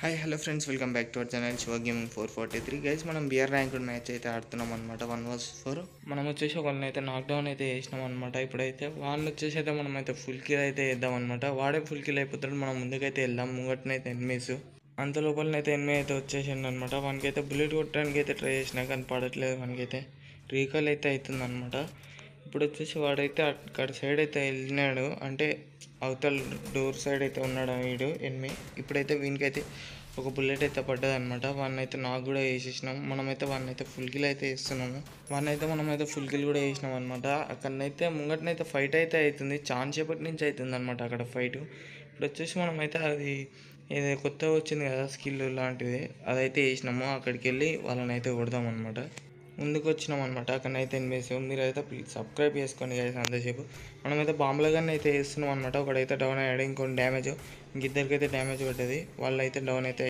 Hi hello friends, welcome back to our channel Shiva gaming 443. Guys మనం BR ranked match అయితే ఆడుతున్నాం అనమాట. 1 vs 4 మనం వచ్చేసి ఒకరిని అయితే నాక్డౌన్ అయితే చేసినాం అనమాట. ఇప్పుడైతే వాళ్ళు వచ్చేసి అయితే మనం అయితే ఫుల్ కిల్ అయితే వేద్దాం అనమాట. వాడే ఫుల్ కిల్ అయిపోతాడు. మనం ముందుకైతే వెళ్దాం. ముంగట్నైతే ఎనిమీస్ అంత లోపలనైతే ఎనిమీ అయితే వచ్చేసిండు అనమాట. వానికి అయితే బుల్లెట్ కొట్టడానికి అయితే ట్రై చేసినా కానీ పడట్లేదు. వానికైతే రీకాల్ అయితే అవుతుంది అనమాట. ఇప్పుడు వచ్చేసి వాడైతే అక్కడ సైడ్ అయితే వెళ్ళినాడు, అంటే అవతల డోర్ సైడ్ అయితే ఉన్నాడు వీడు ఎనిమి. ఇప్పుడైతే వీనికైతే ఒక బుల్లెట్ అయితే పడ్డది అనమాట. వాడిని అయితే నాకు కూడా వేసేసినాం. మనమైతే వాడిని అయితే ఫుల్ కిల్ అయితే వేస్తున్నాము. మనమైతే ఫుల్ కిల్ కూడా వేసినాం అనమాట. అక్కడనైతే ముంగటనైతే ఫైట్ అయితే అవుతుంది. చాలా సేపటి నుంచి అవుతుంది అనమాట అక్కడ ఫైట్. ఇప్పుడు వచ్చేసి మనమైతే అది ఏదో కొత్తగా వచ్చింది కదా స్కిల్ లాంటిది, అదైతే వేసినాము. అక్కడికి వెళ్ళి వాళ్ళని అయితే కొడదాం అనమాట. ముందుకు వచ్చినాం అనమాట. అక్కడనైతే ఎనిమిది మీరైతే ప్లీజ్ సబ్స్క్రైబ్ చేసుకోండి గైస్. అంతసేపు మనమైతే బాంబుల గన్ అయితే వేస్తున్నాం అనమాట. ఒకడైతే డౌన్ అయ్యాడు, ఇంకొన్ని డ్యామేజ్, ఇంకిద్దరికైతే డ్యామేజ్ పడ్డది. వాళ్ళు అయితే డౌన్ అయితే